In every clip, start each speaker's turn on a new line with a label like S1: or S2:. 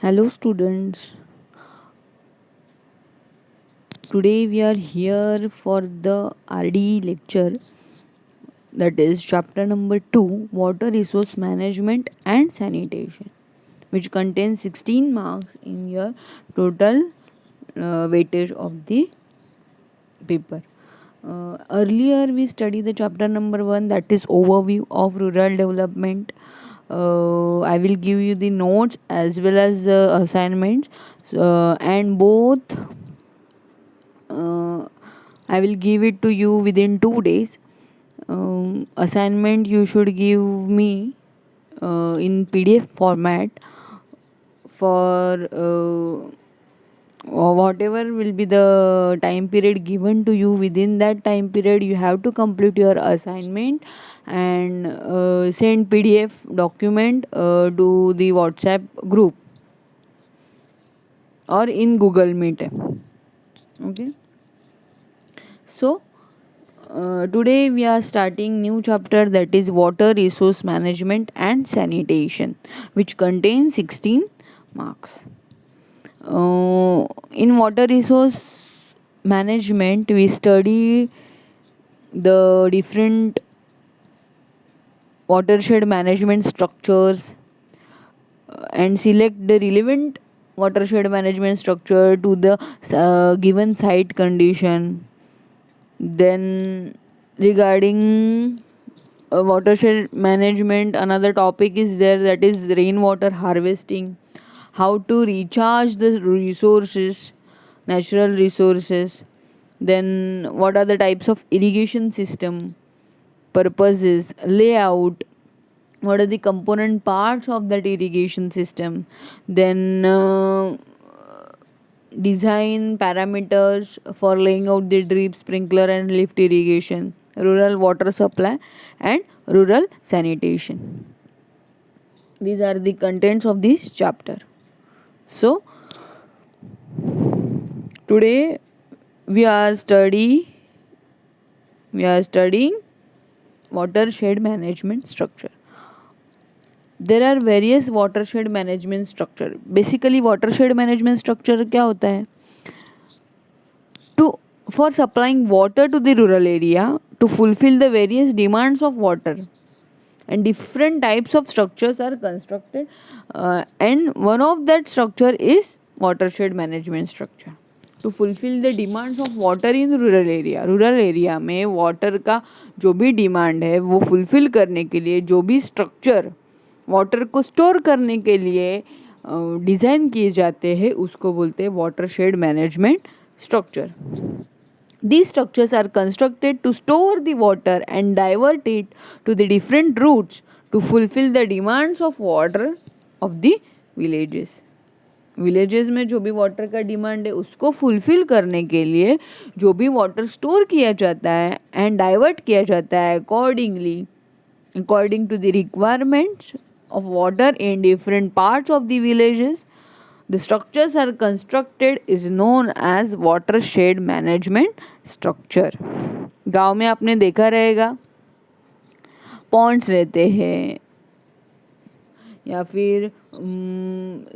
S1: Hello, students. Today we are here for the RD lecture, that is chapter number 2, Water Resource Management and Sanitation, which contains 16 marks in your total weightage of the paper. Earlier we studied the chapter number 1, that is overview of rural development. I will give you the notes as well as assignments, and both uh, I will give it to you within 2 days. Assignment you should give me in PDF format for whatever will be the time period given to you. Within that time period you have to complete your assignment and send PDF document to the WhatsApp group or in Google Meet. Okay, so today we are starting new chapter, that is water resource management and sanitation, which contains 16 marks. In water resource management we study the different watershed management structures and select the relevant watershed management structure to the given site condition. Then regarding watershed management, another topic is there, that is rainwater harvesting, how to recharge the resources, natural resources. Then what are the types of irrigation system, purposes, layout, what are the component parts of that irrigation system. Then design parameters for laying out the drip, sprinkler and lift irrigation, rural water supply and rural sanitation. These are the contents of this chapter. So today we are studying watershed management structure. There are various watershed management structure. Basically watershed management structure क्या होता है? To For supplying water to the rural area to fulfill the various demands of water, and different types of structures are constructed, and one of that structure is watershed management structure. To fulfill the demands of water in rural area में water का जो भी demand है वो fulfil करने के लिए जो भी स्ट्रक्चर वाटर को स्टोर करने के लिए डिज़ाइन किए जाते हैं उसको बोलते हैं watershed management structure. These structures are constructed to store the water and divert it to the different routes to fulfill the demands of water of the villages. Villages में जो भी वाटर का डिमांड है उसको फुलफिल करने के लिए जो भी वाटर स्टोर किया जाता है एंड डाइवर्ट किया जाता है according to the requirements of water in different parts of the villages, the structures are constructed is known as watershed management structure. गांव में आपने देखा रहेगा पॉन्ड्स रहते हैं या फिर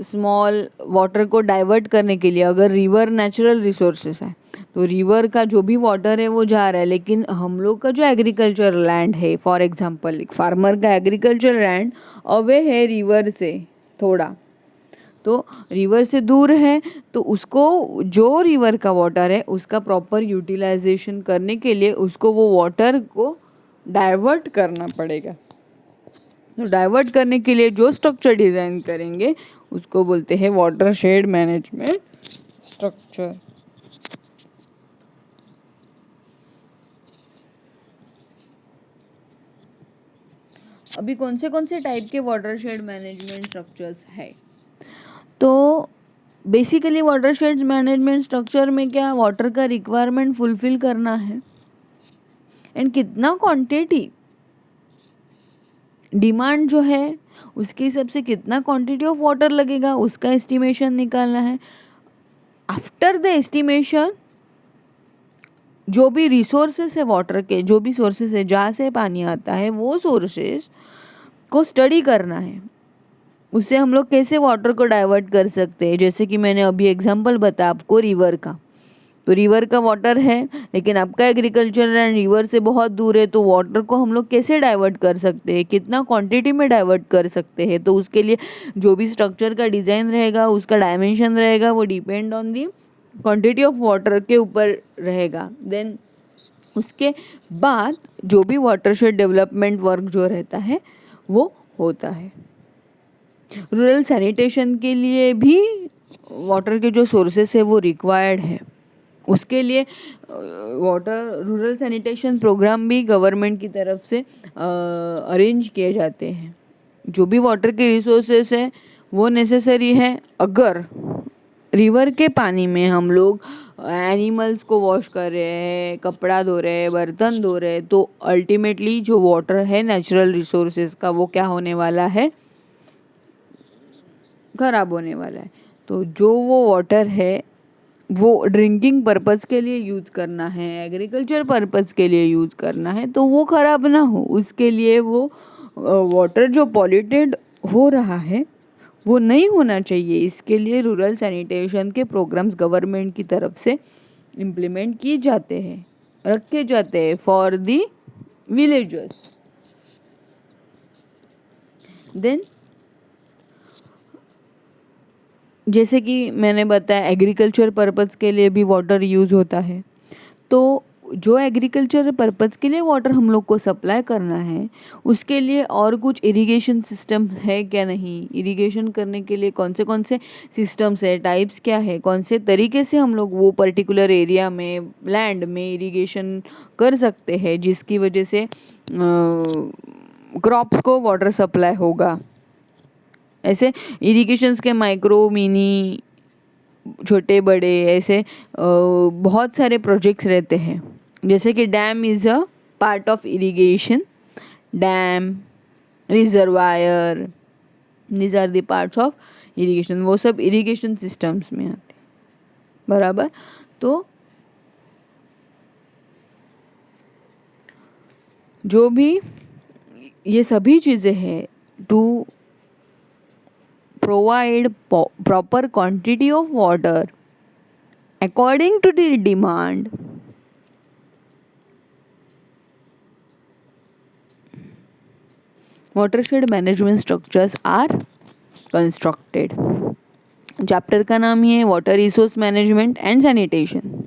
S1: स्मॉल वाटर को डाइवर्ट करने के लिए. अगर रिवर नेचुरल रिसोर्सेस है तो रिवर का जो भी वाटर है वो जा रहा है, लेकिन हम लोग का जो एग्रीकल्चर लैंड है, फॉर एग्जांपल एक फार्मर का एग्रीकल्चर लैंड अवे है रिवर से थोड़ा, तो रिवर से दूर है, तो उसको जो रिवर का वाटर है उसका प्रॉपर यूटिलाइजेशन करने के लिए उसको वो वाटर को डाइवर्ट करना पड़ेगा. तो डाइवर्ट करने के लिए जो स्ट्रक्चर डिज़ाइन करेंगे उसको बोलते हैं वाटरशेड मैनेजमेंट स्ट्रक्चर. अभी कौन से टाइप के वाटरशेड मैनेजमेंट स्ट्रक्चर्स है? तो बेसिकली वाटरशेड मैनेजमेंट स्ट्रक्चर में क्या वाटर का रिक्वायरमेंट फुलफिल करना है एंड कितना क्वांटिटी डिमांड जो है उसके हिसाब से कितना क्वांटिटी ऑफ वाटर लगेगा उसका एस्टिमेशन निकालना है. आफ्टर द एस्टिमेशन जो भी रिसोर्सेस है वाटर के, जो भी सोर्सेस है जहाँ से पानी आता है वो सोर्सेस को स्टडी करना है, उससे हम लोग कैसे वाटर को डाइवर्ट कर सकते हैं, जैसे कि मैंने अभी एग्जांपल बताया आपको रिवर का। तो रिवर का वाटर है, लेकिन आपका एग्रीकल्चर एंड रिवर से बहुत दूर है, तो वाटर को हम लोग कैसे डाइवर्ट कर सकते हैं, कितना क्वांटिटी में डाइवर्ट कर सकते हैं। तो उसके लिए जो भी स्ट्रक्चर का डिज़ाइन रहेगा, उसका डायमेंशन रहेगा, वो depend on the quantity of water के ऊपर रहेगा। देन उसके बाद जो भी वाटरशेड डेवलपमेंट वर्क जो रहता है वो होता है। रूरल सैनिटेशन के लिए भी वाटर के जो सोर्सेस है वो रिक्वायर्ड है। उसके लिए वाटर रूरल सैनिटेशन प्रोग्राम भी गवर्नमेंट की तरफ से अरेंज किए जाते हैं। जो भी वाटर के रिसोर्सेस है वो नेसेसरी है। अगर रिवर के पानी में हम लोग एनिमल्स को वॉश कर रहे हैं, कपड़ा धो रहे हैं, बर्तन धो रहे हैं, तो अल्टीमेटली जो वाटर है नेचुरल रिसोर्सेज का वो क्या होने वाला है, खराब होने वाला है। तो जो वो वाटर है वो ड्रिंकिंग पर्पज़ के लिए यूज़ करना है, एग्रीकल्चर पर्पज़ के लिए यूज़ करना है, तो वो ख़राब ना हो उसके लिए वो वाटर जो पॉल्यूटेड हो रहा है वो नहीं होना चाहिए। इसके लिए रूरल सैनिटेशन के प्रोग्राम्स गवर्नमेंट की तरफ से इम्प्लीमेंट किए जाते हैं, रखे जाते हैं फॉर दी विलेजर्स। देन जैसे कि मैंने बताया एग्रीकल्चर पर्पज़ के लिए भी वाटर यूज़ होता है। तो जो एग्रीकल्चर पर्पज़ के लिए वाटर हम लोग को सप्लाई करना है, उसके लिए और कुछ इरिगेशन सिस्टम है क्या नहीं, इरिगेशन करने के लिए कौन से सिस्टम्स है, टाइप्स क्या है, कौन से तरीके से हम लोग वो पर्टिकुलर एरिया में लैंड में इरिगेशन कर सकते हैं जिसकी वजह से क्रॉप्स को वाटर सप्लाई होगा। ऐसे इरिगेशंस के माइक्रो मिनी छोटे बड़े ऐसे बहुत सारे प्रोजेक्ट्स रहते हैं। जैसे कि dam is a part of irrigation, dam, reservoir, these are the parts of irrigation. वो सब इरिगेशन सिस्टम्स में आते हैं, बराबर। तो जो भी ये सभी चीज़ें हैं to provide proper quantity of water according to the demand, watershed management structures are constructed। Chapter का नाम ही है water resource management and sanitation.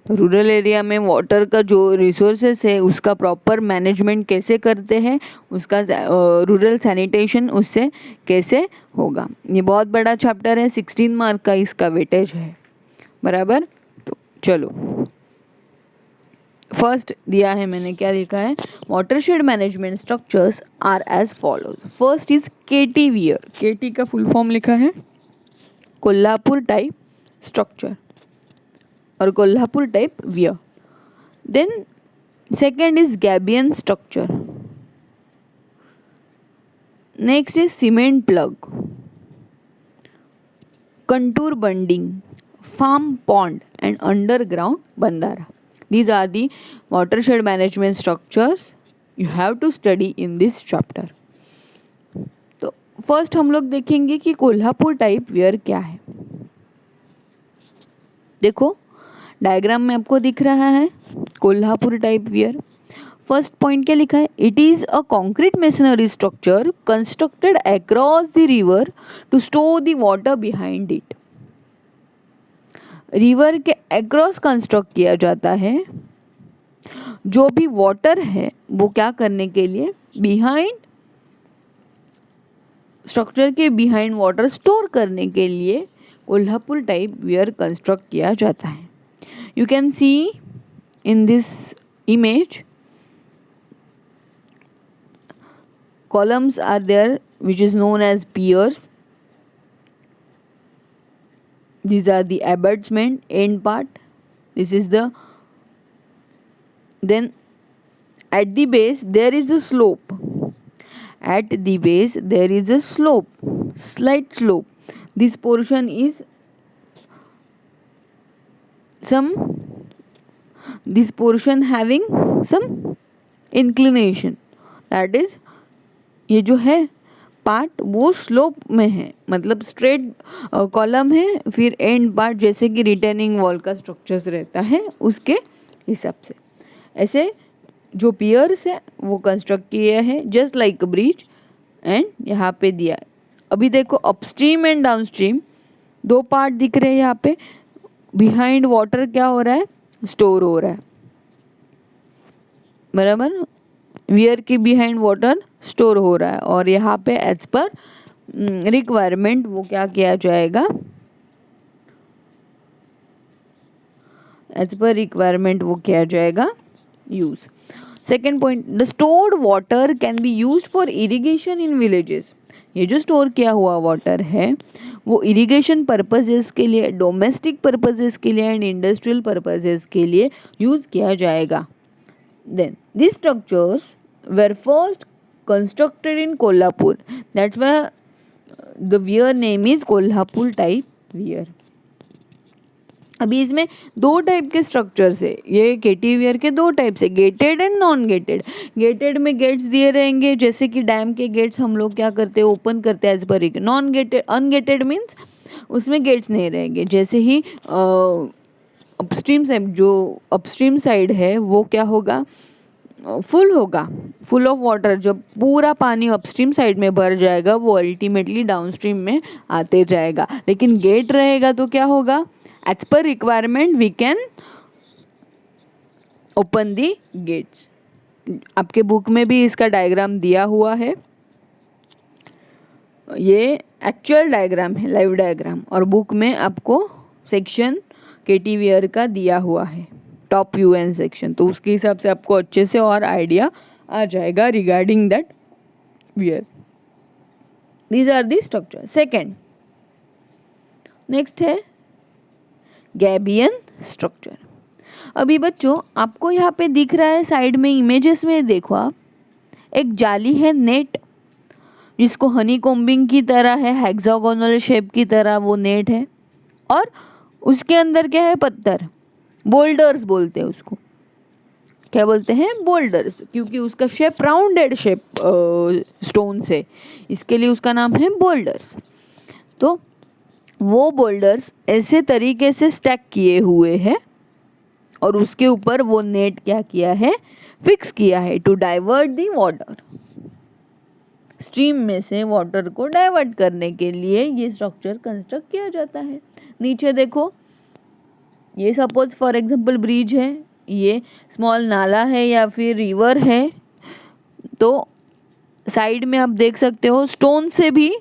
S1: तो रूरल एरिया में वाटर का जो रिसोर्सेस है उसका प्रॉपर मैनेजमेंट कैसे करते हैं, उसका रूरल सैनिटेशन उससे कैसे होगा। ये बहुत बड़ा चैप्टर है, 16 मार्क का इसका वेटेज है, बराबर। तो चलो फर्स्ट दिया है मैंने, क्या लिखा है, watershed management structures are as follows. First is KT weir. KT का फुल फॉर्म लिखा है कोल्हापुर टाइप स्ट्रक्चर और Kolhapur type weir. Then second is gabion structure. Next is cement plug, contour bunding, farm pond and underground bandhara. These are the watershed management structures you have to study in this chapter. तो first हम लोग देखेंगे कि Kolhapur type wear क्या है। देखो diagram में आपको दिख रहा है Kolhapur type weir. First point क्या लिखा है, it is a concrete masonry structure constructed across the river to store the water behind it. River के अक्रॉस कंस्ट्रक्ट किया जाता है, जो भी वाटर है वो क्या करने के लिए, बिहाइंड स्ट्रक्चर के बिहाइंड वाटर स्टोर करने के लिए कोल्हापुर टाइप वियर कंस्ट्रक्ट किया जाता है। You can C in this image columns are there which is known as piers. These are the abutment end part. This is the, then at the base there is a slope. At the base there is a slope, slight slope. This portion is this portion having some inclination, that is ये जो है part वो slope में है, मतलब straight column है, फिर and part जैसे कि रिटेनिंग वॉल का स्ट्रक्चर्स रहता है उसके हिसाब से। ऐसे जो पियर्स है वो कंस्ट्रक्ट किया है जस्ट लाइक ब्रिज, एंड यहाँ पे दिया है। अभी देखो अपस्ट्रीम एंड डाउनस्ट्रीम दो पार्ट दिख रहे हैं यहाँ पे। बिहाइंड वाटर क्या हो रहा है, स्टोर हो रहा है, बराबर। वियर के बिहाइंड वाटर स्टोर हो रहा है, और यहाँ पे एज पर रिक्वायरमेंट वो क्या किया जाएगा, एज पर रिक्वायरमेंट वो किया जाएगा use. Second point, the stored water can be used for irrigation in villages. ये जो स्टोर किया हुआ वाटर है वो इरिगेशन पर्पजेस के लिए, डोमेस्टिक पर्पजेस के लिए एंड इंडस्ट्रियल पर्पजेस के लिए यूज किया जाएगा। Then these structures were first constructed in Kolhapur. That's why the weir name is Kolhapur type weir. अभी इसमें दो टाइप के स्ट्रक्चर्स है, ये केटी वेयर के दो टाइप्स है, gated and non gated. Gated में गेट्स दिए रहेंगे, जैसे कि डैम के गेट्स हम लोग क्या करते हैं, ओपन करते हैं as per. Non gated, ungated means उसमें गेट्स नहीं रहेंगे। जैसे ही अपस्ट्रीम साइड, जो अपस्ट्रीम साइड है वो क्या होगा, फुल होगा, फुल ऑफ वाटर। जब पूरा पानी अपस्ट्रीम साइड में भर जाएगा वो अल्टीमेटली डाउनस्ट्रीम में आते जाएगा। लेकिन गेट रहेगा तो क्या होगा, as per requirement we can open the gates. आपके बुक में भी इसका डायग्राम दिया हुआ है, ये एक्चुअल डायग्राम है, लाइव डायग्राम, और बुक में आपको सेक्शन केटी वेयर का दिया हुआ है, टॉप यूएन सेक्शन, तो उसके हिसाब से आपको अच्छे से और आइडिया आ जाएगा regarding that weir. These are the structure. Second, next है गैबियन स्ट्रक्चर। अभी बच्चों आपको यहाँ पे दिख रहा है साइड में इमेजेस में, देखो आप, एक जाली है, नेट, जिसको हनी कोम्बिंग की तरह है, हेक्सागोनल शेप की तरह वो नेट है, और उसके अंदर क्या है, पत्थर, बोल्डर्स बोलते हैं उसको। क्या बोलते हैं, बोल्डर्स, क्योंकि उसका शेप राउंडेड शेप स्टोन से, इसके लिए उसका नाम है बोल्डर्स। तो वो बोल्डर्स ऐसे तरीके से स्टैक किए हुए हैं, और उसके ऊपर वो नेट क्या किया है, फिक्स किया है, to divert the water. Stream में से वाटर को डाइवर्ट करने के लिए ये स्ट्रक्चर कंस्ट्रक्ट किया जाता है। नीचे देखो, ये सपोज फॉर एग्जांपल ब्रिज है, ये स्मॉल नाला है या फिर रिवर है, तो साइड में आप देख सकते हो स्टोन से भी,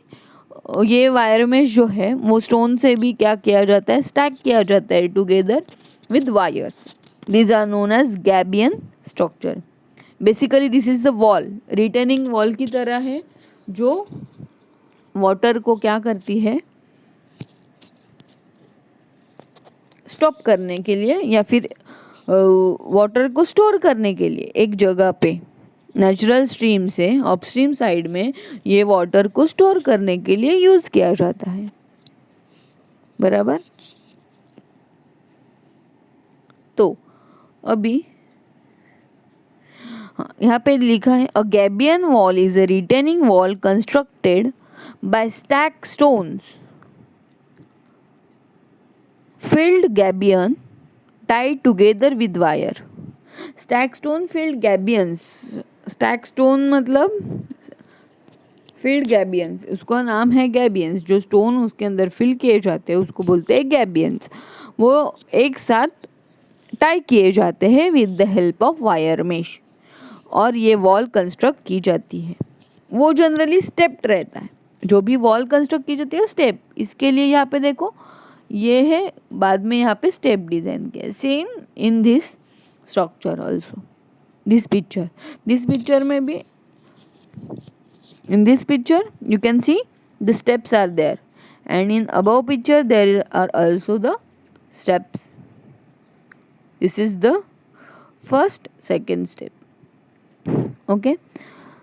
S1: ये वायर मेश जो है वो स्टोन से भी क्या किया जाता है, स्टैक किया जाता है together with wires. These are known as gabion structure. Basically this is the wall, retaining wall की तरह है, जो वाटर को क्या करती है, स्टॉप करने के लिए या फिर वाटर को स्टोर करने के लिए एक जगह पे नेचुरल स्ट्रीम से अपस्ट्रीम साइड में ये वाटर को स्टोर करने के लिए यूज किया जाता है, बराबर। तो अभी हाँ, यहाँ पे लिखा है, a gabion wall is a retaining wall constructed by stack stones filled gabion tied together with wire. Stack stone filled gabions, stack stone मतलब filled gabions, उसका नाम है gabions। जो स्टोन उसके अंदर फिल किए जाते हैं उसको बोलते हैं gabions। वो एक साथ टाई किए जाते हैं with the help of wire mesh, और ये वॉल कंस्ट्रक्ट की जाती है। वो जनरली स्टेप्ड रहता है, जो भी वॉल कंस्ट्रक्ट की जाती है स्टेप। इसके लिए यहाँ पे देखो, ये है, बाद में यहाँ पे स्टेप डिजाइन किया। Same in this structure also, this picture में भी, in this picture you can see the steps are there, and in above picture there are also the steps. This is the first second step, okay.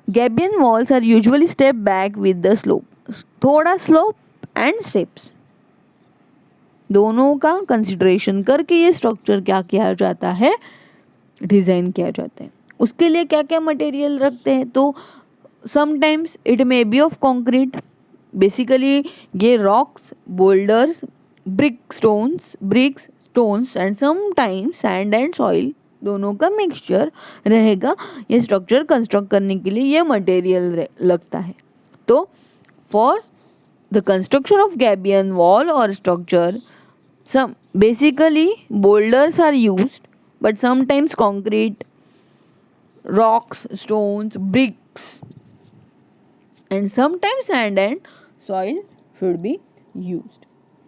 S1: Gabion walls are usually step back with the slope, थोड़ा slope and steps दोनों का consideration करके ये structure क्या किया जाता है, design किया जाता है। उसके लिए क्या क्या मटेरियल रखते हैं, तो sometimes it may be of concrete, basically ये rocks, boulders, bricks stones and sometimes sand and soil दोनों का मिक्सचर रहेगा। ये स्ट्रक्चर कंस्ट्रक्ट करने के लिए ये मटेरियल लगता है। तो for the construction of gabion wall और structure some basically boulders are used, but sometimes concrete, rocks, stones, bricks, and sometimes sand and soil should be used.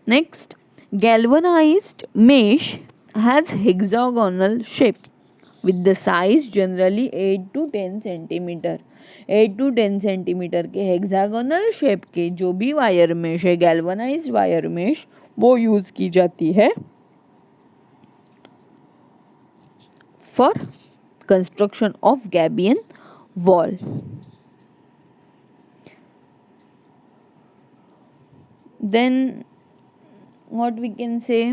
S1: Next, galvanized mesh has hexagonal shape with the size generally 8 to 10 centimeter. 8 to 10 centimetre के hexagonal shape के जो भी wire mesh है, galvanised wire mesh, वो use की जाती है for construction of gabion wall. Then what we can say,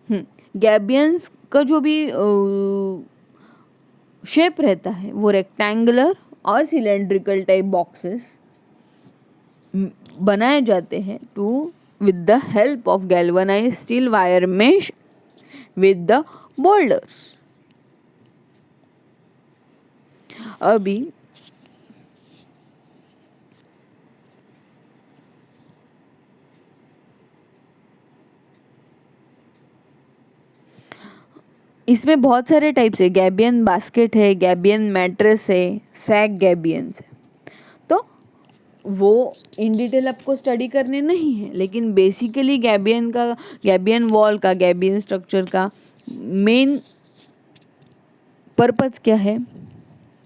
S1: gabions का जो भी शेप रहता है वो रेक्टेंगुलर और सिलेंड्रिकल टाइप बॉक्सेस बनाए जाते हैं to with the help of galvanized steel wire mesh with the boulders. अभी इसमें बहुत सारे टाइप्स है, गैबियन बास्केट है, गैबियन मैट्रेस है, सैग गैबियंस है। तो वो इन डिटेल आपको स्टडी करने नहीं है, लेकिन बेसिकली गैबियन वॉल का, गैबियन स्ट्रक्चर का मेन पर्पस क्या है,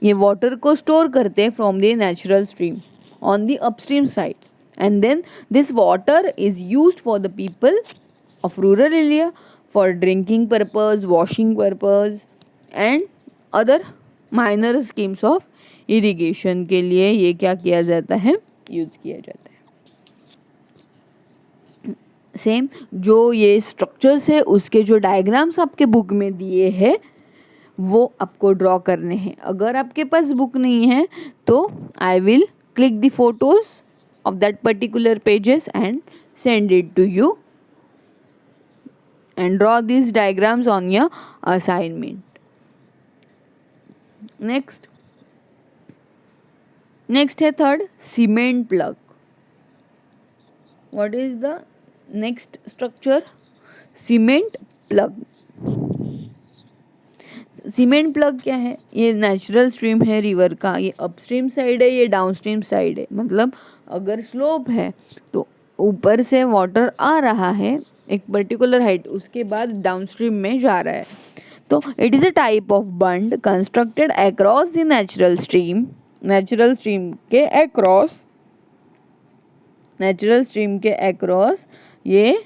S1: ये वाटर को स्टोर करते हैं from the natural stream on the upstream side, and then this water is used for the people of rural area for drinking purpose, washing purpose and other minor schemes of irrigation के लिए ये क्या किया जाता है, use किया जाता है। सेम जो ये स्ट्रक्चर्स है उसके जो डायग्राम्स आपके बुक में दिए हैं वो आपको ड्रॉ करने हैं। अगर आपके पास बुक नहीं है तो I will click the photos of that particular pages and send it to you and draw this diagrams on your assignment. Next है third, cement plug. What is the next structure? Cement plug. Cement plug क्या है? ये natural stream है river का, ये upstream side है, ये downstream side है। मतलब अगर स्लोप है तो ऊपर से वाटर आ रहा है एक पर्टिकुलर हाइट, उसके बाद डाउनस्ट्रीम में जा रहा है। तो it is a type of bund constructed across the natural stream के अक्रॉस ये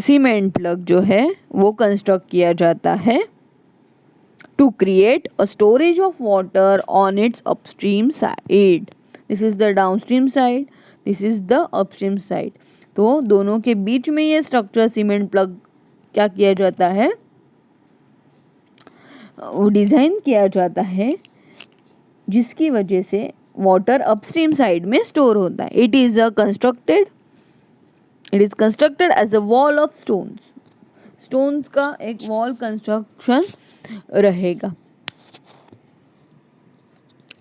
S1: सीमेंट प्लग जो है वो कंस्ट्रक्ट किया जाता है to create a storage of water on its upstream side. This is the downstream side, this is the upstream side. तो दोनों के बीच में ये स्ट्रक्चर सीमेंट प्लग क्या किया जाता है, वो डिज़ाइन किया जाता है जिसकी वजह से वाटर अपस्ट्रीम साइड में स्टोर होता है। It is constructed as a wall of stones का एक वॉल कंस्ट्रक्शन रहेगा।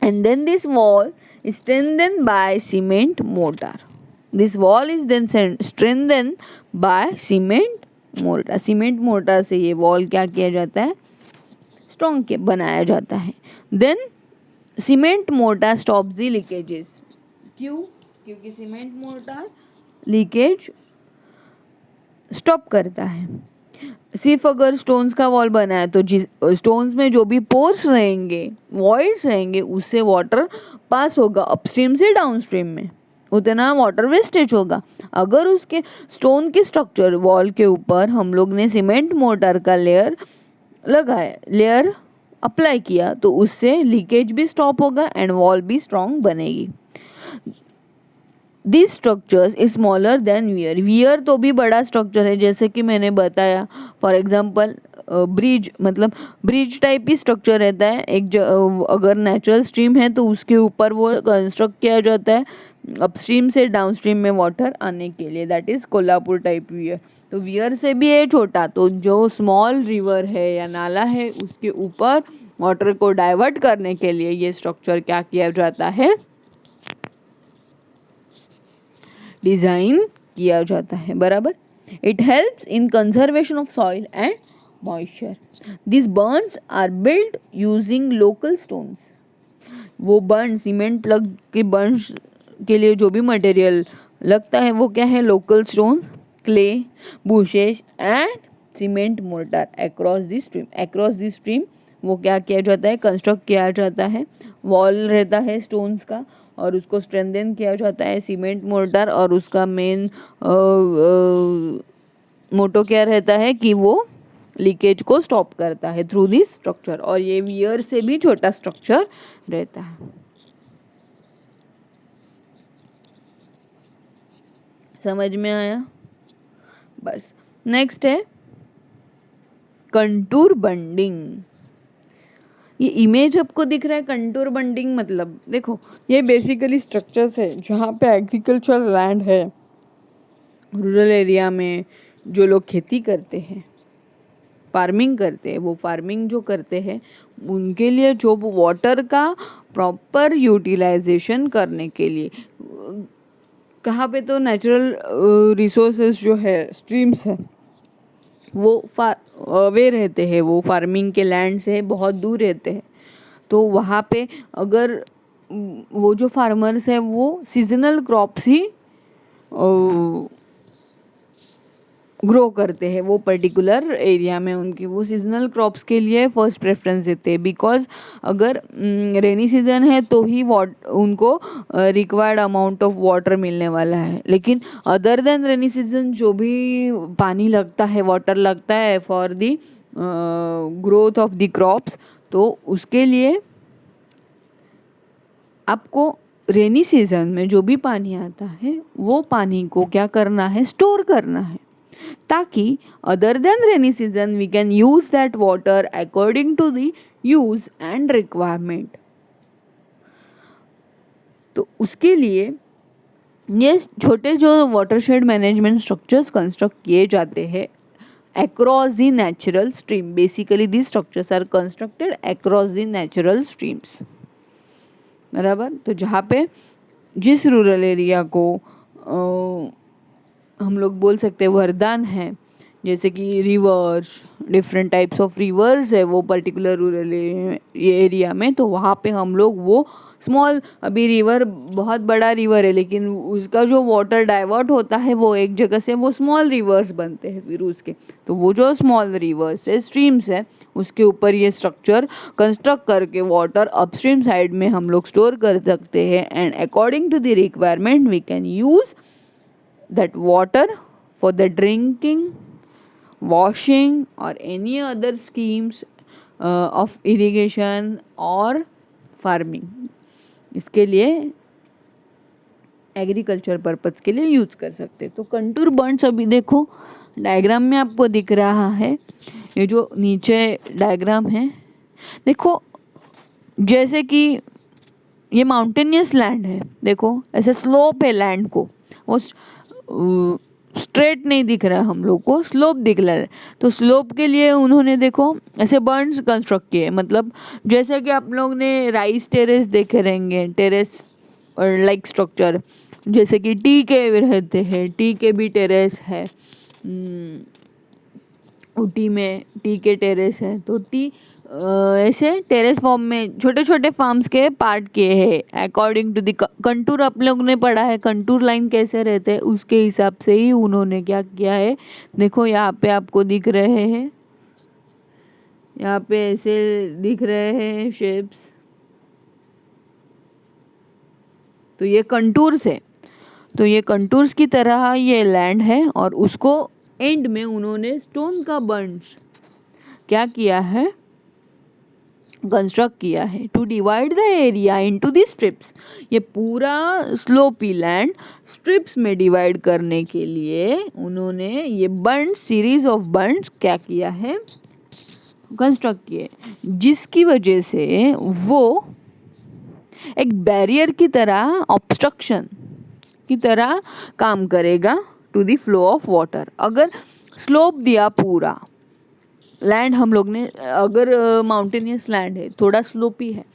S1: And then this wall is strengthened by cement mortar. This wall is then strengthened by cement mortar. Cement motor से ये wall क्या किया जाता है, स्ट्रॉन्ग के बनाया जाता है। Then cement mortar stops the leakages. क्यों? क्योंकि सीमेंट मोटर लीकेज स्टॉप करता है। सिर्फ अगर स्टोन्स का वॉल बना है तो जिस स्टोन्स में जो भी पोर्स रहेंगे, वॉइड्स रहेंगे, उससे वाटर पास होगा अपस्ट्रीम से डाउनस्ट्रीम में, उतना वाटर वेस्टेज होगा। अगर उसके स्टोन के स्ट्रक्चर वॉल के ऊपर हम लोग ने सीमेंट मोटर का लेयर अप्लाई किया तो उससे लीकेज भी स्टॉप होगा एंड वॉल भी स्ट्रॉन्ग बनेगी। This structures is smaller than wear. Wear तो भी बड़ा स्ट्रक्चर है, जैसे कि मैंने बताया। फॉर एग्जाम्पल ब्रिज, मतलब ब्रिज टाइप ही स्ट्रक्चर रहता है। अगर नेचुरल स्ट्रीम है तो उसके ऊपर वो कंस्ट्रक्ट किया जाता है अपस्ट्रीम से डाउनस्ट्रीम में वाटर आने के लिए, that is Kolhapur type wear. तो वियर से भी है छोटा, तो जो स्मॉल रिवर है या नाला है उसके ऊपर वाटर को डाइवर्ट करने के लिए ये स्ट्रक्चर क्या किया जाता है, डिजाइन किया जाता है, बराबर। It helps in conservation of soil and moisture. This bunds are built using local stones. वो बर्न, सीमेंट प्लग के बर्न के लिए जो भी मटेरियल लगता है वो क्या है, local stone, clay, bushes and cement mortar across the stream. Across the stream वो क्या किया जाता है, कंस्ट्रक्ट किया जाता है। वॉल रहता है स्टोन्स का और उसको स्ट्रेंथन किया जाता है सीमेंट मोर्टार, और उसका मेन मोटो क्या रहता है कि वो लीकेज को स्टॉप करता है थ्रू दिस स्ट्रक्चर। और ये वियर से भी छोटा स्ट्रक्चर रहता है। समझ में आया? बस। नेक्स्ट है कंटूर बंडिंग। ये इमेज आपको दिख रहा है, कंटूर बंडिंग मतलब देखो ये बेसिकली स्ट्रक्चर्स है जहाँ पे एग्रीकल्चर लैंड है, रूरल एरिया में जो लोग खेती करते हैं, फार्मिंग करते हैं, वो फार्मिंग जो करते हैं उनके लिए जो वाटर का प्रॉपर यूटिलाइजेशन करने के लिए, कहाँ पे तो नेचुरल रिसोर्सेज जो है स्ट्रीम्स है वो वे रहते हैं, वो फार्मिंग के लैंड से बहुत दूर रहते हैं। तो वहाँ पे अगर वो जो फार्मर्स है वो सीजनल क्रॉप्स ही ग्रो करते हैं, वो पर्टिकुलर एरिया में उनकी वो सीजनल क्रॉप्स के लिए फर्स्ट प्रेफरेंस देते हैं। बिकॉज अगर रेनी सीजन है तो ही उनको रिक्वायर्ड अमाउंट ऑफ वाटर मिलने वाला है, लेकिन अदर देन रेनी सीजन जो भी पानी लगता है, वाटर लगता है for the growth of the crops, तो उसके लिए आपको रेनी सीजन में जो भी पानी आता है वो पानी को क्या करना है, स्टोर करना है, ताकि other than rainy season we can use that water according to the use and requirement. तो उसके लिए ये छोटे जो वाटरशेड मैनेजमेंट स्ट्रक्चर्स कंस्ट्रक्ट किए जाते हैं across the natural stream. Basically these structures are constructed across the natural streams, बराबर। तो जहाँ पे जिस रूरल एरिया को हम लोग बोल सकते हैं वरदान है, जैसे कि reverse, different types of reverse है वो पर्टिकुलर रूरल एरिया में, तो वहाँ पे हम लोग वो स्मॉल, अभी रिवर बहुत बड़ा रिवर है लेकिन उसका जो वाटर डाइवर्ट होता है वो एक जगह से वो स्मॉल रिवर्स बनते हैं फिर उसके, तो वो जो स्मॉल रिवर्स है, स्ट्रीम्स है, उसके ऊपर ये स्ट्रक्चर कंस्ट्रक्ट करके वाटर अपस्ट्रीम साइड में हम लोग स्टोर कर सकते हैं। And according to the requirement we can use that water for the drinking, washing or any other schemes of irrigation or farming। इसके लिए एग्रीकल्चर पर्पज के लिए यूज कर सकते हैं। तो कंटूर बर्न्स अभी देखो डायग्राम में आपको दिख रहा है, ये जो नीचे डायग्राम है देखो, जैसे कि ये माउंटेनियस लैंड है, देखो ऐसे स्लोप है लैंड को, वो स्ट्रेट नहीं दिख रहा है हम लोग को, स्लोप दिख रहा है। तो स्लोप के लिए उन्होंने देखो ऐसे बर्न्स कंस्ट्रक्ट किए, मतलब जैसे कि आप लोग ने राइस टेरेस देखे रहेंगे, टेरेस लाइक स्ट्रक्चर, जैसे कि टी के रहते हैं, टी के भी टेरेस है, ऊटी में टी के टेरेस है, तो टी ऐसे टेरेस फॉर्म में छोटे छोटे फार्म्स के पार्ट किए हैं अकॉर्डिंग टू द कंटूर। आप लोग ने पढ़ा है कंटूर लाइन कैसे रहते हैं, उसके हिसाब से ही उन्होंने क्या किया है। देखो यहाँ पे आपको दिख रहे हैं, यहाँ पे ऐसे दिख रहे हैं शेप्स, तो ये कंटूर्स है, तो ये कंटूर्स की तरह ये लैंड है और उसको एंड में उन्होंने स्टोन का बंच क्या किया है, कंस्ट्रक्ट किया है to divide the area into the strips. ये पूरा स्लोपी लैंड स्ट्रिप्स में डिवाइड करने के लिए उन्होंने ये बंच, सीरीज ऑफ बंच क्या किया है, कंस्ट्रक्ट किए, जिसकी वजह से वो एक बैरियर की तरह, ऑब्स्ट्रक्शन की तरह काम करेगा to the flow of water. अगर स्लोप दिया पूरा लैंड हम लोग ने, अगर माउंटेनियस लैंड है, थोड़ा स्लोपी है,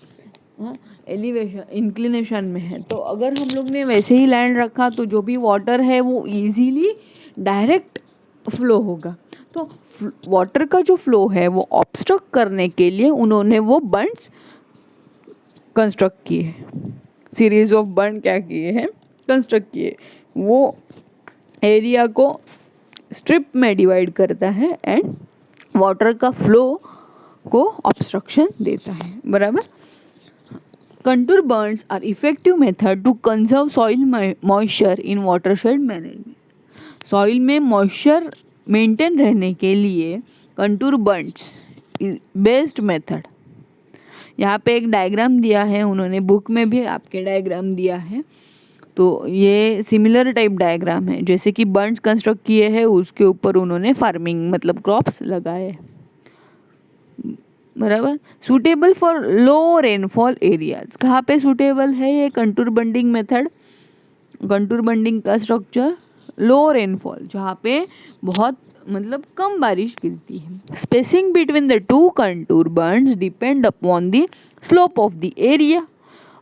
S1: एलिवेशन इंक्लिनेशन में है, तो अगर हम लोग ने वैसे ही लैंड रखा तो जो भी वाटर है वो इजीली डायरेक्ट फ्लो होगा। तो वाटर का जो फ्लो है वो ऑब्स्ट्रक्ट करने के लिए उन्होंने वो बंड्स कंस्ट्रक्ट किए, सीरीज ऑफ बंड क्या किए हैं, कंस्ट्रक्ट किए। वो एरिया को स्ट्रिप में डिवाइड करता है एंड वाटर का फ्लो को ऑब्स्ट्रक्शन देता है, बराबर। Contour bunds are effective method to conserve soil moisture in watershed management. Soil में मॉइस्चर मेंटेन रहने के लिए कंटूर बर्न्स बेस्ट मेथड। यहाँ पे एक डायग्राम दिया है उन्होंने, बुक में भी आपके डायग्राम दिया है, तो ये सिमिलर टाइप डायग्राम है। जैसे कि बर्न्स कंस्ट्रक्ट किए हैं, उसके ऊपर उन्होंने फार्मिंग मतलब क्रॉप्स लगाए, बराबर। Suitable for low rainfall areas, कहाँ पे सूटेबल है ये contour bunding method, contour bunding का स्ट्रक्चर? लो रेनफॉल, जहाँ पे बहुत मतलब कम बारिश गिरती है। Spacing between the two contour bunds depend upon the slope of the area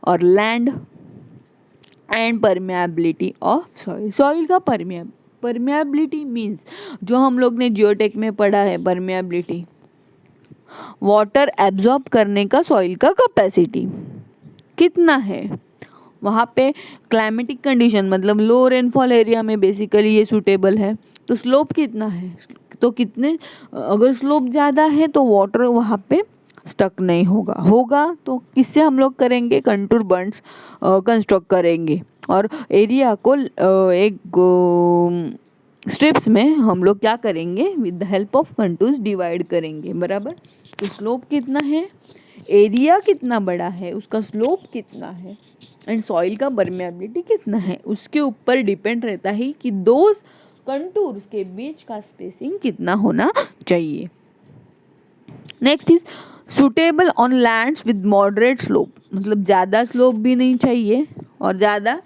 S1: और land and permeability of soil. Soil का परमेबिलिटी मीन्स जो हम लोग ने जियोटेक में पढ़ा है, परमेबिलिटी वाटर एब्जॉर्ब करने का सॉइल का कैपेसिटी कितना है। वहाँ पे क्लाइमेटिक कंडीशन मतलब लो रेनफॉल एरिया में बेसिकली ये सूटेबल है। तो स्लोप कितना है, तो कितने, अगर स्लोप ज़्यादा है तो वाटर वहाँ पे स्टक नहीं होगा तो किससे हम लोग करेंगे, कंटूर बर्न्स कंस्ट्रक्ट करेंगे और एरिया को एक स्ट्रिप्स में हम लोग क्या करेंगे, with the help of contours divide करेंगे, बराबर। तो स्लोप कितना है, एरिया कितना बड़ा है, उसका स्लोप कितना है एंड सॉइल का परमेबिलिटी कितना है, उसके ऊपर डिपेंड रहता है कि दो कंटूर्स के बीच का स्पेसिंग कितना होना चाहिए। Next is suitable on lands with moderate slope, मतलब ज़्यादा स्लोप भी नहीं चाहिए और ज़्यादा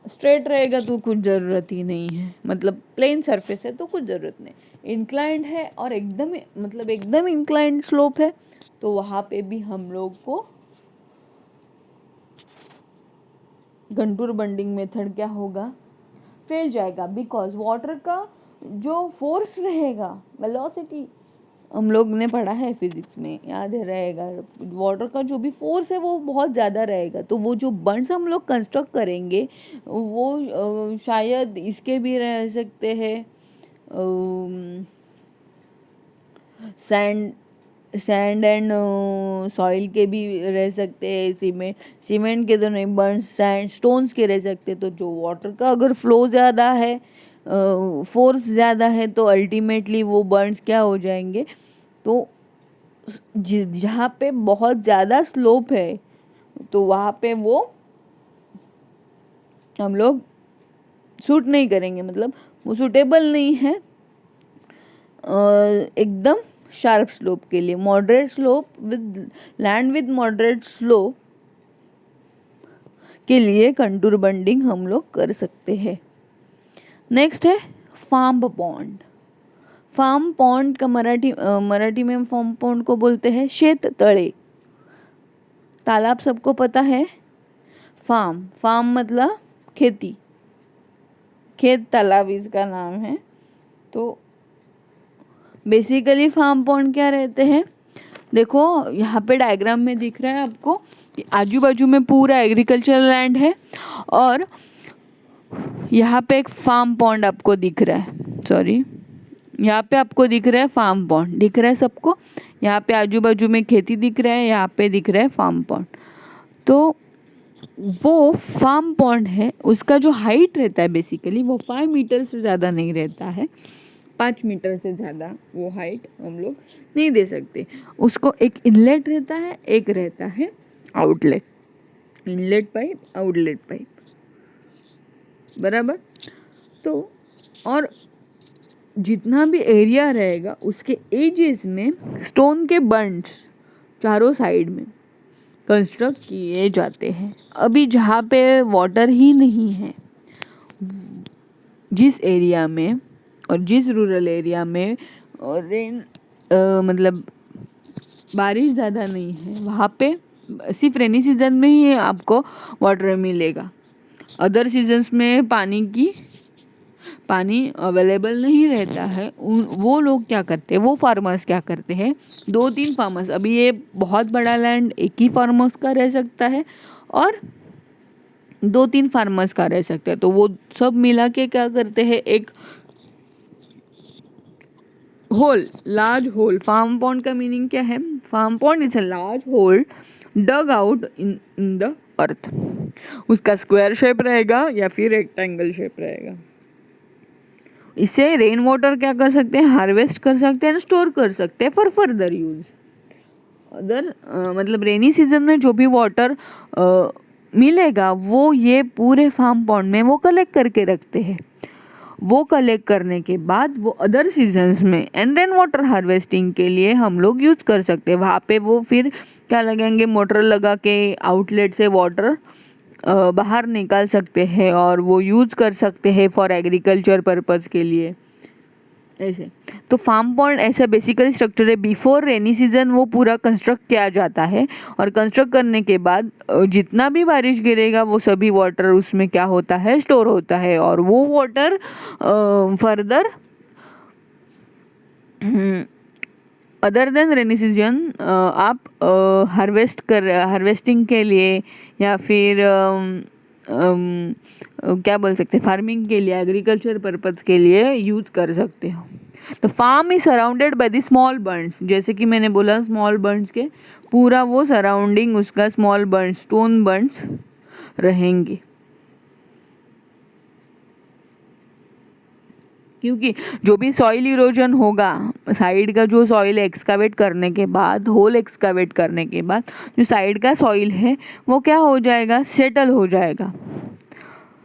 S1: स्ट्रेट रहेगा तो कुछ ज़रूरत ही नहीं है, मतलब प्लेन सरफेस है तो कुछ ज़रूरत नहीं। इंक्लाइंड है और एकदम मतलब एकदम इंक्लाइंड स्लोप है तो वहाँ पे भी हम लोग को कंटूर बंडिंग मेथड क्या होगा, फेल जाएगा। बिकॉज वाटर का जो फोर्स रहेगा, वेलोसिटी हम लोग ने पढ़ा है फिजिक्स में, याद है रहेगा, वाटर का जो भी फोर्स है वो बहुत ज़्यादा रहेगा। तो वो जो बंड्स हम लोग कंस्ट्रक्ट करेंगे वो शायद इसके भी रह सकते हैं, सैंड एंड सॉइल के भी रह सकते हैं, सीमेंट के तो नहीं, बर्न्स सैंड स्टोन्स के रह सकते। तो जो वाटर का अगर फ्लो ज़्यादा है, फोर्स ज़्यादा है, तो अल्टीमेटली वो बर्न्स क्या हो जाएंगे। तो जहाँ पे बहुत ज़्यादा स्लोप है तो वहाँ पे वो हम लोग सूट नहीं करेंगे, मतलब वो सूटेबल नहीं है एकदम शार्प स्लोप के लिए। Moderate slope with land with moderate slope के लिए कंटूर बंडिंग हम लोग कर सकते हैं। नेक्स्ट है फार्म पॉन्ड। फार्म पॉन्ड का मराठी में फार्म पॉन्ड को बोलते हैं शेत तळे। तालाब सबको पता है, फार्म मतलब खेती, खेत तालाब इसका नाम है। तो बेसिकली फार्म पॉन्ड क्या रहते हैं, देखो यहाँ पे डायग्राम में दिख रहा है आपको कि आजू बाजू में पूरा एग्रीकल्चरल लैंड है और यहाँ पे एक फार्म पॉन्ड आपको दिख रहा है, सॉरी यहाँ पे आपको दिख रहा है फार्म पॉन्ड, दिख रहा है सबको। यहाँ पे आजू बाजू में खेती दिख रहा है, यहाँ पे दिख रहा है फार्म पॉन्ड। तो वो फार्म पॉन्ड है, उसका जो हाइट रहता है बेसिकली वो 5 मीटर से ज़्यादा नहीं रहता है, 5 मीटर से ज़्यादा वो हाइट हम लोग नहीं दे सकते। उसको एक इनलेट रहता है, एक रहता है outlet, inlet pipe, outlet pipe, बराबर। तो और जितना भी एरिया रहेगा उसके एजेस में स्टोन के बंड्स चारों साइड में कंस्ट्रक्ट किए जाते हैं। अभी जहाँ पे वाटर ही नहीं है, जिस एरिया में और जिस रूरल एरिया में रेन मतलब बारिश ज़्यादा नहीं है, वहाँ पे सिर्फ रेनी सीजन में ही आपको वाटर मिलेगा। अदर सीजन्स में पानी अवेलेबल नहीं रहता है। वो लोग क्या करते हैं, वो फार्मर्स क्या करते हैं, 2-3 फार्मर्स, अभी ये बहुत बड़ा लैंड एक ही फार्मर्स का रह सकता है और 2-3 फार्मर्स का रह सकता है, तो वो सब मिला के क्या करते हैं, एक hole, large hole. Farm pond का मीनिंग क्या है? Farm pond is a large hole dug out in the earth. उसका स्क्वायर शेप रहेगा या फिर रेक्टेंगल शेप रहेगा। इससे रेन वाटर क्या कर सकते हैं, हार्वेस्ट कर सकते हैं, स्टोर कर सकते हैं फॉर फर्दर यूज। अदर मतलब रेनी सीजन में जो भी वाटर मिलेगा वो ये पूरे फार्म पॉन्ड में वो कलेक्ट करके रखते हैं। वो कलेक्ट करने के बाद वो अदर सीजन्स में एंड रेन वाटर हार्वेस्टिंग के लिए हम लोग यूज़ कर सकते हैं। वहाँ पे वो फिर क्या लगेंगे, मोटर लगा के आउटलेट से वाटर बाहर निकाल सकते हैं और वो यूज़ कर सकते हैं फॉर एग्रीकल्चर पर्पज़ के लिए। ऐसे तो फार्म पॉन्ड ऐसा बेसिकली स्ट्रक्चर है। बिफोर रेनी सीजन वो पूरा कंस्ट्रक्ट किया जाता है और कंस्ट्रक्ट करने के बाद जितना भी बारिश गिरेगा वो सभी वाटर उसमें क्या होता है, स्टोर होता है और वो water further other than rainy season आप हार्वेस्टिंग के लिए या फिर क्या बोल सकते हैं, फार्मिंग के लिए, एग्रीकल्चर पर्पज़ के लिए यूज़ कर सकते हो। The farm is surrounded by the small bunds, जैसे कि मैंने बोला स्मॉल बर्न्स के पूरा वो सराउंडिंग उसका स्मॉल बर्न्स, स्टोन बर्न्स रहेंगे। क्योंकि जो भी सॉइल इरोजन होगा, साइड का जो सॉइल एक्सकावेट करने के बाद, होल एक्सकावेट करने के बाद जो साइड का सॉइल है वो क्या हो जाएगा, सेटल हो जाएगा।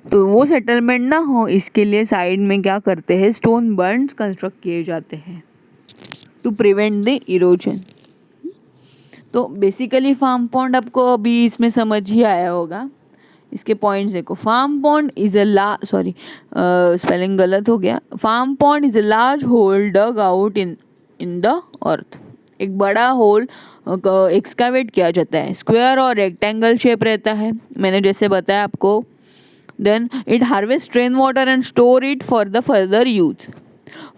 S1: तो वो सेटलमेंट ना हो इसके लिए साइड में क्या करते हैं, स्टोन बर्न्स कंस्ट्रक्ट किए जाते हैं टू प्रिवेंट द इरोजन। तो बेसिकली फार्म पॉन्ड आपको अभी इसमें समझ ही आया होगा। इसके पॉइंट्स देखो, farm pond is a spelling गलत हो गया। Farm pond is a large hole dug out in the earth. एक बड़ा होल एक्सकावेट किया जाता है, स्क्वायर और रेक्टेंगल शेप रहता है, मैंने जैसे बताया आपको। Then it harvest rain water and store it for the further use.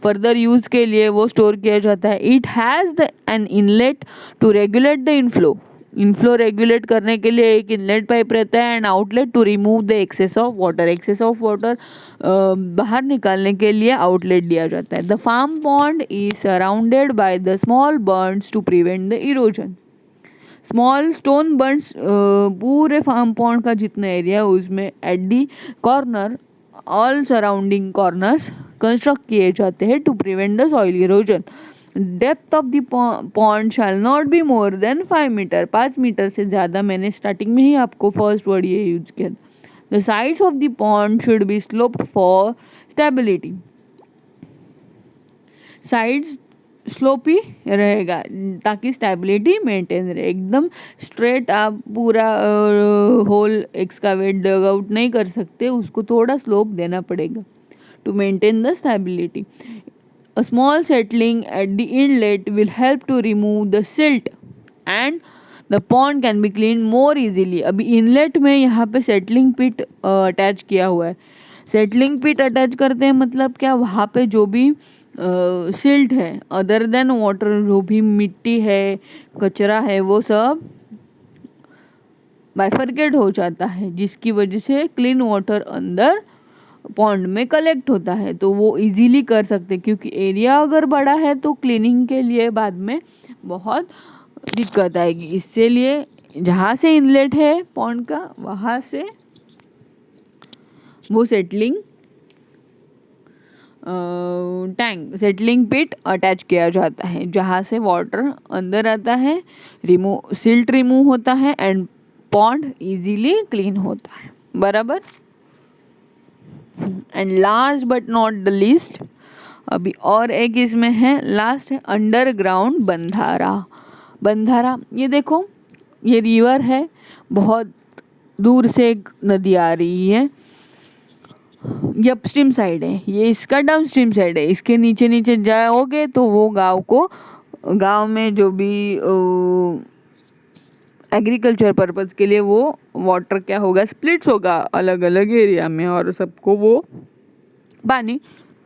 S1: Further use के लिए वो स्टोर किया जाता है। It has the an inlet to regulate the inflow regulate करने के लिए एक इनलेट पाइप रहता है and outlet to remove the excess of water. Excess of water बाहर निकालने के लिए आउटलेट दिया जाता है। The farm pond is surrounded by the small Burns to prevent the erosion. Small stone bunds पूरे फार्म पॉन्ड का जितना एरिया है उसमें at the corner, all surrounding corners construct किए जाते हैं to prevent the soil erosion. Depth of the pond shall not be more than 5 metre. 5 metre से ज़्यादा, मैंने स्टार्टिंग में ही आपको फर्स्ट वर्ड ये यूज किया। The sides of the pond should be sloped for stability. Sides slopy रहेगा ताकि स्टेबिलिटी मेंटेन रहे। एकदम स्ट्रेट आप पूरा होल एक्सकावेट डग आउट नहीं कर सकते, उसको थोड़ा स्लोप देना पड़ेगा to maintain the stability. A small settling at the inlet will help to remove the silt and the pond can be cleaned more easily. अभी इनलेट में यहाँ पे सेटलिंग पिट अटैच किया हुआ है। सेटलिंग पिट अटैच करते हैं मतलब क्या, वहाँ पे जो भी सिल्ट है, अदर देन वाटर, जो भी मिट्टी है, कचरा है, वो सब बाइफरकेट हो जाता है, जिसकी वजह से क्लीन वाटर अंदर पॉन्ड में कलेक्ट होता है। तो वो इजीली कर सकते, क्योंकि एरिया अगर बड़ा है तो क्लीनिंग के लिए बाद में बहुत दिक्कत आएगी। इससे लिए जहाँ से इनलेट है पॉन्ड का, वहाँ से वो सेटलिंग टैंक, सेटलिंग पिट अटैच किया जाता है, जहाँ से वाटर अंदर आता है, सिल्ट रिमूव होता है एंड पॉन्ड इजीली क्लीन होता है। बराबर। And last but not the least, अभी और एक इसमें है, लास्ट है अंडरग्राउंड बंधारा। बंधारा ये देखो, ये रिवर है, बहुत दूर से एक नदी आ रही है, ये अपस्ट्रीम साइड है, ये इसका डाउनस्ट्रीम साइड है। इसके नीचे नीचे जाओगे तो वो गांव में जो भी एग्रीकल्चर पर्पज़ के लिए वो वाटर क्या होगा, स्प्लिट्स होगा अलग अलग एरिया में, और सबको वो पानी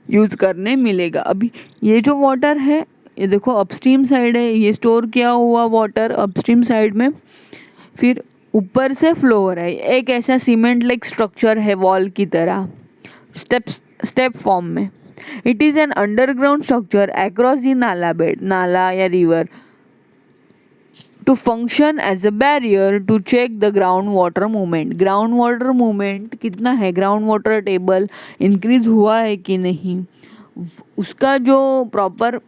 S1: यूज़ करने मिलेगा। अभी ये जो वाटर है, ये देखो अपस्ट्रीम साइड है, ये स्टोर किया हुआ वाटर अपस्ट्रीम साइड में, फिर ऊपर से फ्लो हो रहा है। एक ऐसा सीमेंट लाइक स्ट्रक्चर है वॉल की तरह, स्टेप फॉर्म में। It is an underground structure across the नाला बेड, नाला या river, to function as a barrier to check the groundwater movement। groundwater movement कितना है, groundwater table increase हुआ है कि नहीं, उसका जो प्रॉपर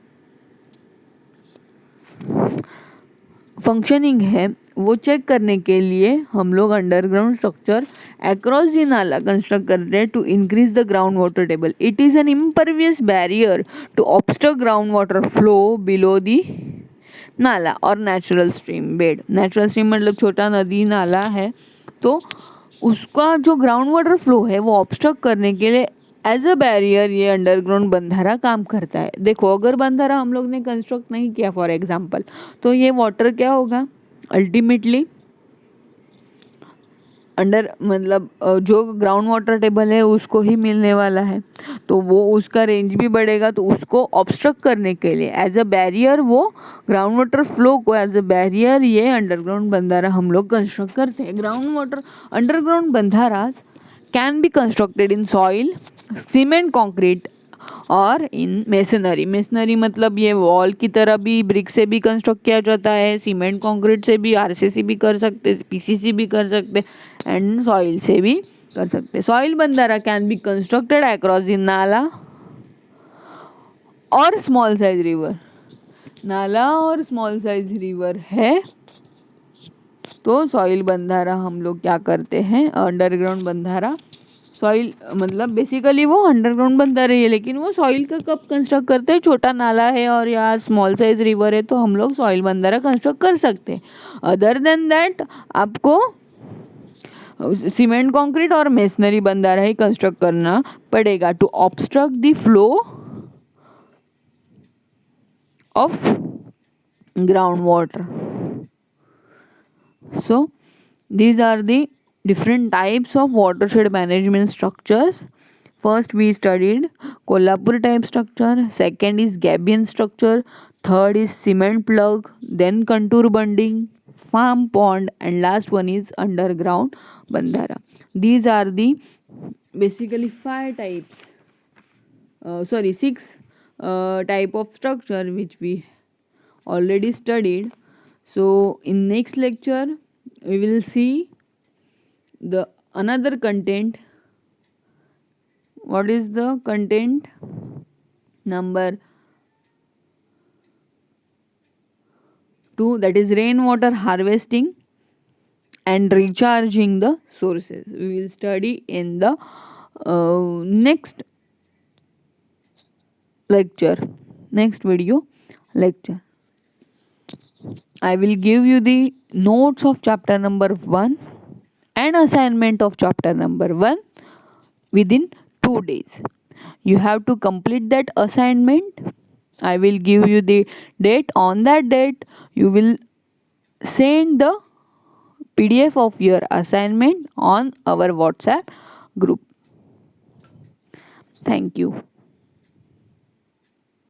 S1: फंक्शनिंग है वो चेक करने के लिए हम लोग underground structure across the nala construct कर रहे हैं to increase the ground water table. It is an impervious barrier to obstruct ground water flow below the nala और natural stream bed. Natural stream मतलब छोटा नदी नाला है, तो उसका जो ग्राउंड वाटर फ्लो है वो ऑब्स्ट्रक्ट करने के लिए एज अ बैरियर ये अंडरग्राउंड बंधारा काम करता है। देखो अगर बंधारा हम लोग ने कंस्ट्रक्ट नहीं किया फॉर एग्जांपल, तो ये वाटर क्या होगा, अल्टीमेटली अंडर मतलब जो ग्राउंड वाटर टेबल है उसको ही मिलने वाला है, तो वो उसका रेंज भी बढ़ेगा। तो उसको ऑब्स्ट्रक्ट करने के लिए एज अ बैरियर, वो ग्राउंड वाटर फ्लो को एज अ बैरियर ये अंडरग्राउंड बंधारा हम लोग कंस्ट्रक्ट करते हैं। Ground water underground bandharas can be constructed in soil, cement, concrete और इन मेसनरी। मेसनरी मतलब ये वॉल की तरह भी ब्रिक से भी कंस्ट्रक्ट किया जाता है, सीमेंट कंक्रीट से भी, आरसीसी भी कर सकते, पीसीसी भी कर सकते, एंड सॉइल से भी कर सकते। सॉइल बंधारा can be constructed across the नाला और स्मॉल साइज रिवर। नाला और स्मॉल साइज रिवर है तो सॉइल बंधारा हम लोग क्या करते हैं, अंडरग्राउंड बंधारा। सॉइल मतलब बेसिकली वो अंडरग्राउंड बनता रही है, लेकिन वो सॉइल का कब कंस्ट्रक्ट करते हैं, छोटा नाला है और या स्मॉल साइज रिवर है तो हम लोग सॉइल बंधारा कंस्ट्रक्ट कर सकते हैं। अदर देन दैट आपको सीमेंट कंक्रीट और मेसनरी बंधारा ही कंस्ट्रक्ट करना पड़ेगा to obstruct the flow of ground water. So these are the different types of watershed management structures. First we studied Kolhapur type structure, second is Gabion structure, third is cement plug, then contour bunding, farm pond, and last one is underground bandhara. These are the basically six type of structure which we already studied. So in next lecture we will see the another content. What is the content? Number 2, that is rainwater harvesting and recharging the sources. We will study in the next video lecture. I will give you the notes of chapter number 1 and assignment of chapter number 1 within 2 days. You have to complete that assignment. I will give you the date. On that date, you will send the PDF of your assignment on our WhatsApp group. Thank you.